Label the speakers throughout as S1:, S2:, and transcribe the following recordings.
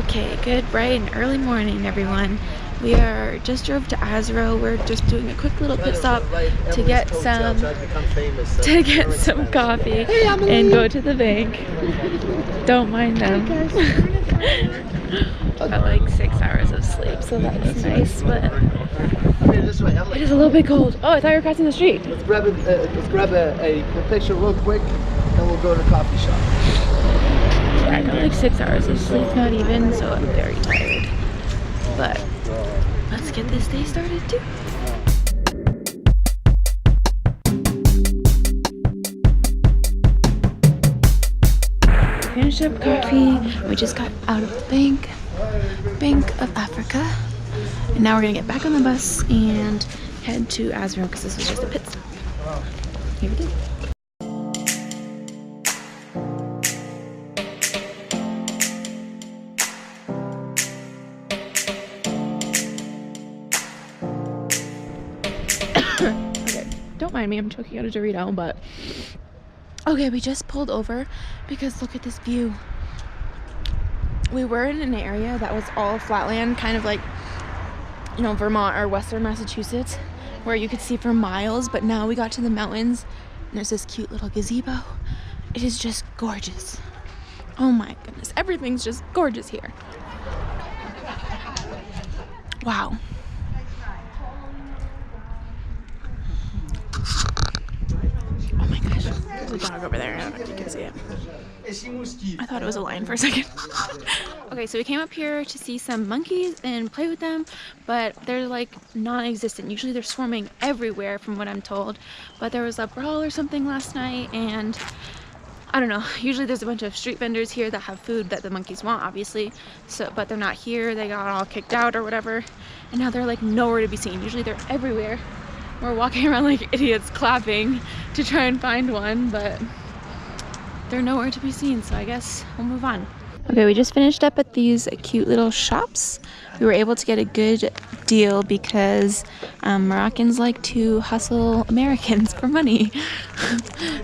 S1: Okay, good bright and early morning, everyone. We just drove to Azrou. We're just doing a quick little pit stop to get some coffee and go to the bank. Don't mind them. Got like 6 hours of sleep, so that's nice, but it is a little bit cold. Oh, I thought you were crossing the street.
S2: Let's grab a picture real quick, and we'll go to the coffee shop.
S1: Yeah, I got like 6 hours of sleep, not even, so I'm very tired. But let's get this day started too. Finished up coffee. We just got out of the Bank of Africa. And now we're gonna get back on the bus and head to Azrou because this was just a pit stop. Here we go. Okay, don't mind me, I'm choking out a Dorito, but okay, we just pulled over because look at this view. We were in an area that was all flatland, kind of like, you know, Vermont or Western Massachusetts, where you could see for miles, but now we got to the mountains and there's this cute little gazebo. It is just gorgeous. Oh my goodness, everything's just gorgeous here. Wow. Oh my gosh, there's a dog over there. I don't know if you can see it. I thought it was a lion for a second. Okay, so we came up here to see some monkeys and play with them, but they're like non-existent. Usually they're swarming everywhere from what I'm told, but there was a brawl or something last night, and I don't know, usually there's a bunch of street vendors here that have food that the monkeys want, obviously, so but they're not here. They got all kicked out or whatever, and now they're like nowhere to be seen. Usually they're everywhere. We're walking around like idiots clapping to try and find one, but they're nowhere to be seen, so I guess we'll move on. Okay, we just finished up at these cute little shops. We were able to get a good deal because Moroccans like to hustle Americans for money.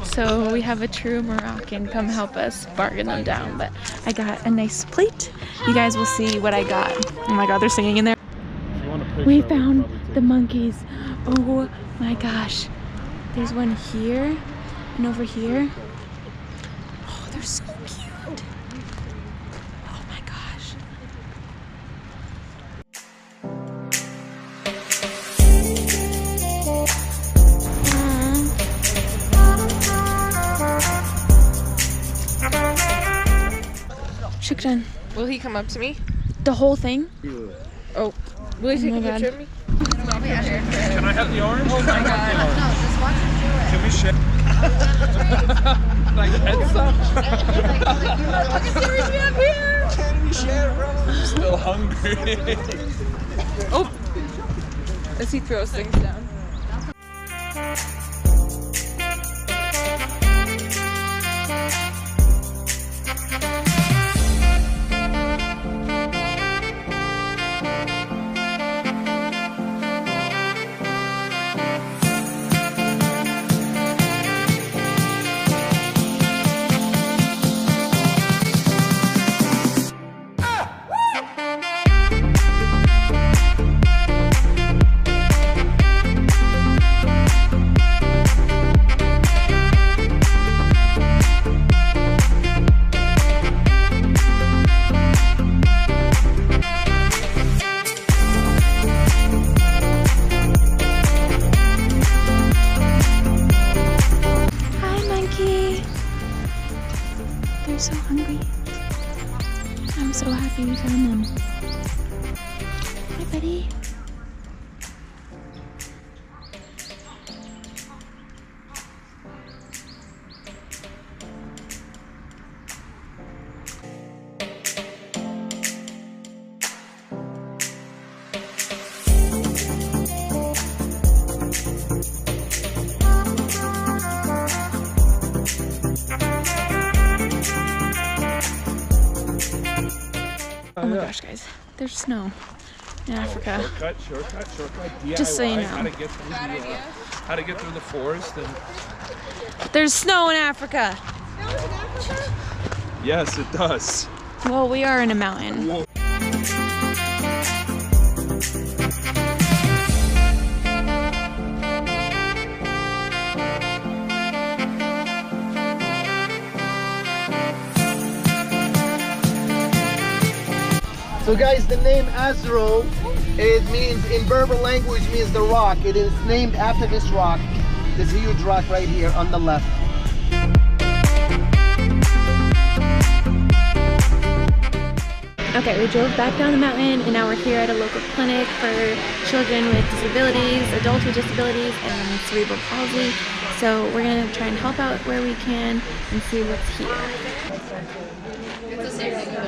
S1: So we have a true Moroccan come help us bargain them down, but I got a nice plate. You guys will see what I got. Oh my god, they're singing in there. We found the monkeys. Oh my gosh. There's one here and over here. Oh, they're so cute. Oh my gosh. Shukran.
S3: Will he come up to me?
S1: The whole thing?
S3: Oh. Will he take a picture of me?
S4: Can I have the orange?
S3: Oh my god.
S5: No, just watch him do it.
S4: Can we share? Like heads up.
S3: Seriously up here!
S4: Can we share, bro? I'm still hungry.
S3: Oh! As he throws things down.
S1: They're so hungry. I'm so happy we found them. Hi, buddy. Oh my gosh, guys, there's snow in Africa.
S4: Shortcut. DIY,
S1: Just so you know.
S4: How to get through the forest and...
S1: There's snow in Africa.
S4: Yes, it does.
S1: Well, we are in a mountain.
S2: So guys, the name Azrou, it means, in Berber language, means the rock. It is named after this rock, this huge rock right here on the left.
S1: Okay, we drove back down the mountain and now we're here at a local clinic for children with disabilities, adults with disabilities, and cerebral palsy. So we're gonna try and help out where we can and see what's here.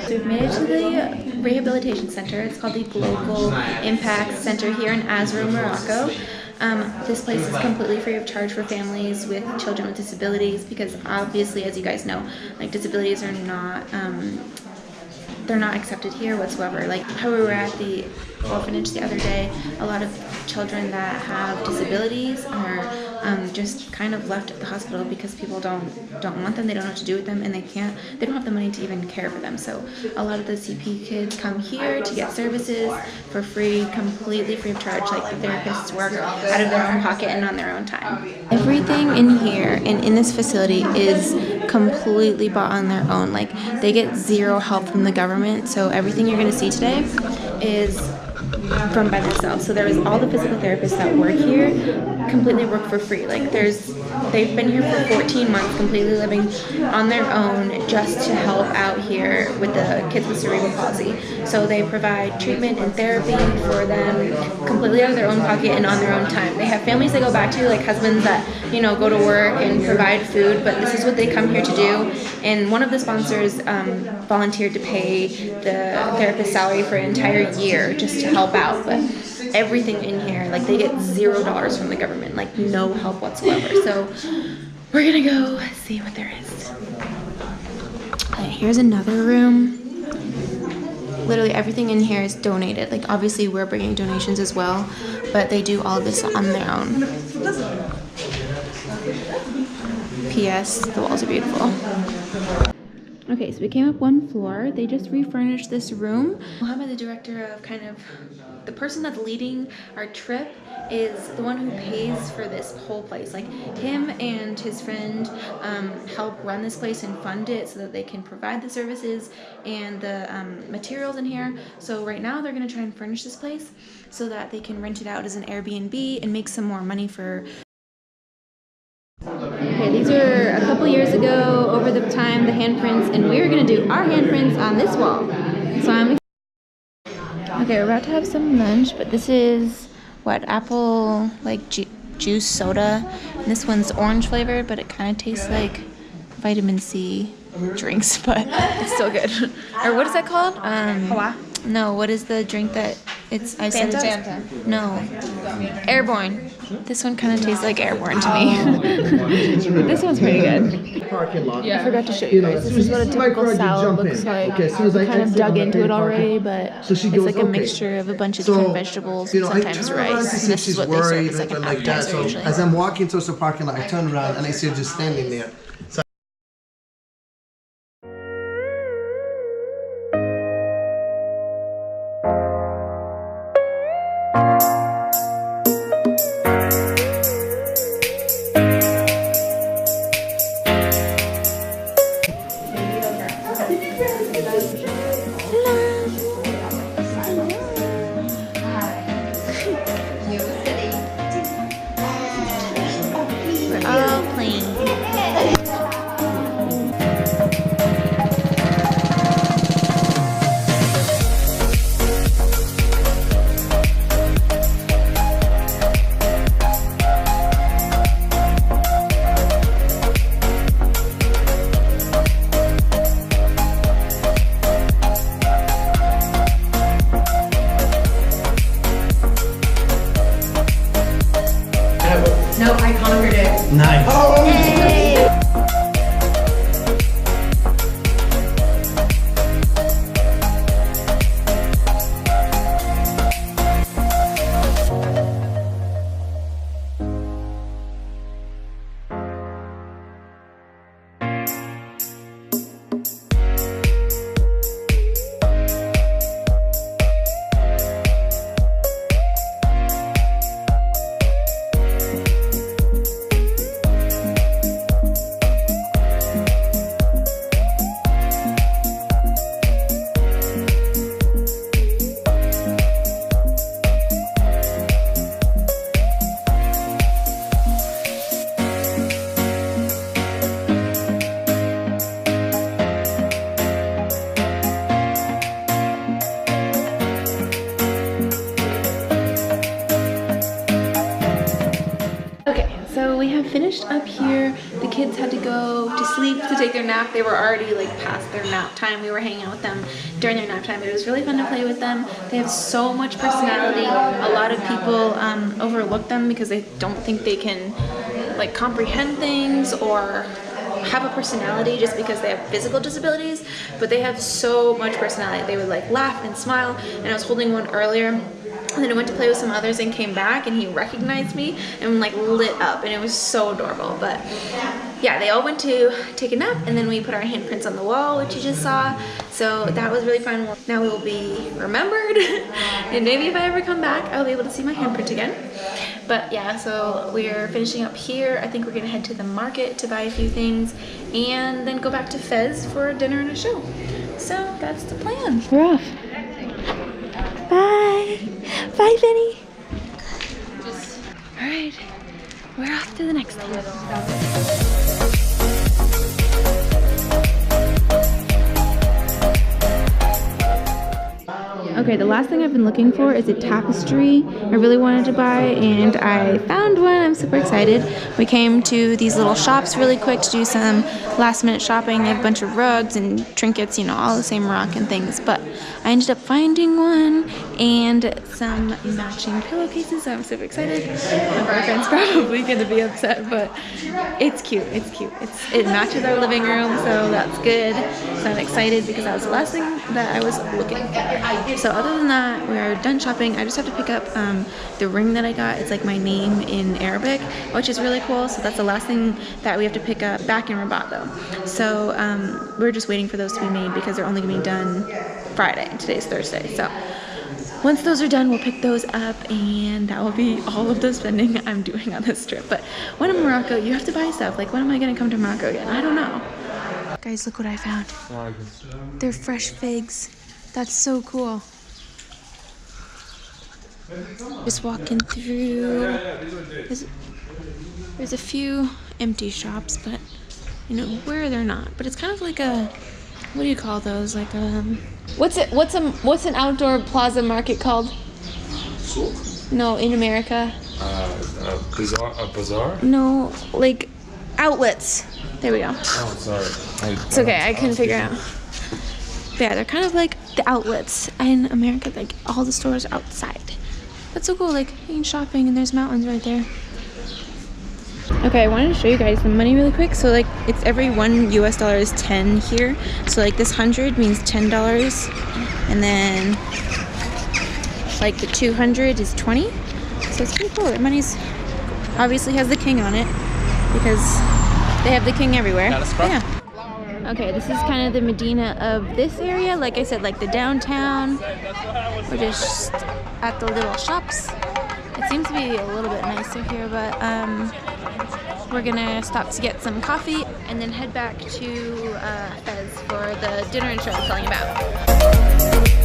S1: So we've made it to the rehabilitation center. It's called the Global Impact Center here in Azrou, Morocco. This place is completely free of charge for families with children with disabilities because obviously, as you guys know, like disabilities are not they're not accepted here whatsoever. Like how we were at the orphanage the other day, a lot of children that have disabilities are just kind of left at the hospital because people don't want them, they don't know what to do with them, and they don't have the money to even care for them. So a lot of the CP kids come here to get services for free, completely free of charge. Like the therapists work out of their own pocket and on their own time. Everything in here and in this facility is completely bought on their own. Like they get zero help from the government. So everything you're going to see today is from by themselves. So there's all the physical therapists that work here completely work for free. Like they've been here for 14 months completely living on their own just to help out here with the kids with cerebral palsy. So they provide treatment and therapy for them completely out of their own pocket and on their own time. They have families they go back to, like husbands that, you know, go to work and provide food, but this is what they come here to do. And one of the sponsors volunteered to pay the therapist's salary for an entire year just to help out. But everything in here, like they get $0 from the government, like no help whatsoever. So we're gonna go see what there is. Here's another room. Literally everything in here is donated. Like obviously we're bringing donations as well, but they do all of this on their own. P.S. The walls are beautiful. Okay, so we came up one floor. They just refurnished this room. Mohammed, the director of the person that's leading our trip, is the one who pays for this whole place. Like him and his friend help run this place and fund it so that they can provide the services and the materials in here. So right now they're gonna try and furnish this place so that they can rent it out as an Airbnb and make some more money for. Okay, these are a couple years ago, over the time, the handprints, and we're gonna do our handprints on this wall. So I'm okay, we're about to have some lunch, but this is what, apple like juice soda, and this one's orange flavored, but it kind of tastes like vitamin C drinks, but it's still good. Or what is that called? No, what is the drink that it's
S3: Fanta?
S1: No, Airborne. This one kind of tastes like Airborne to me. But this one's pretty good.
S3: Yeah.
S1: I forgot to show you guys. This is what a typical salad looks like. I kind of dug into it already, but it's like a mixture of a bunch of different vegetables and sometimes rice. And this is what they serve as like an appetizer usually.
S2: As I'm walking towards the parking lot, I turn around and I see her just standing there.
S1: No, I conquered it.
S2: Nice. Oh.
S1: Yay. we have finished up here. The kids had to go to sleep to take their nap. They were already like past their nap time. We were hanging out with them during their nap time, but it was really fun to play with them. They have so much personality. A lot of people overlook them because they don't think they can like comprehend things or have a personality just because they have physical disabilities, but they have so much personality. They would like laugh and smile, and I was holding one earlier. And then I went to play with some others and came back and he recognized me and like lit up, and it was so adorable. But yeah, they all went to take a nap, and then we put our handprints on the wall, which you just saw. So that was really fun. Now we will be remembered and maybe if I ever come back, I'll be able to see my handprint again. But yeah, so we're finishing up here. I think we're gonna head to the market to buy a few things and then go back to Fez for dinner and a show. So that's the plan. We're off. Bye. Bye, Vinny. All right, we're off to the next one. Okay, the last thing I've been looking for is a tapestry I really wanted to buy, and I found one. I'm super excited. We came to these little shops really quick to do some last minute shopping. They have a bunch of rugs and trinkets, you know, all the same rock and things, but I ended up finding one and some matching pillowcases, so I'm super excited. My boyfriend's probably gonna be upset, but it's cute, it's cute. It matches our living room, so that's good. So I'm excited because that was the last thing that I was looking for. So other than that, we're done shopping. I just have to pick up the ring that I got. It's like my name in Arabic, which is really cool. So that's the last thing that we have to pick up back in Rabat though. So we're just waiting for those to be made because they're only gonna be done Friday and today's Thursday. So once those are done, we'll pick those up, and that will be all of the spending I'm doing on this trip. But when in Morocco, you have to buy stuff. Like, when am I gonna come to Morocco again? I don't know. Guys, look what I found. They're fresh figs. That's so cool. Just walking through. There's a few empty shops, but you know where they're not. But it's kind of like a, what do you call those? Like what's an outdoor plaza market called?
S4: Souk?
S1: No, in America.
S4: A bazaar?
S1: No, like outlets. There we go.
S4: Oh, sorry.
S1: It's okay. I couldn't figure it out. But yeah, they're kind of like the outlets in America. Like all the stores are outside. That's so cool. Like you can shopping and there's mountains right there. Okay, I wanted to show you guys the money really quick. So like it's every $1 US is 10 here. So like this 100 means $10, and then like the 200 is 20. So it's pretty cool. The money's obviously has the king on it because they have the king everywhere. Yeah. Okay, this is kind of the Medina of this area. Like I said, like the downtown. We're just at the little shops. It seems to be a little bit nicer here, but we're gonna stop to get some coffee and then head back to Fez for the dinner and show I was telling you about.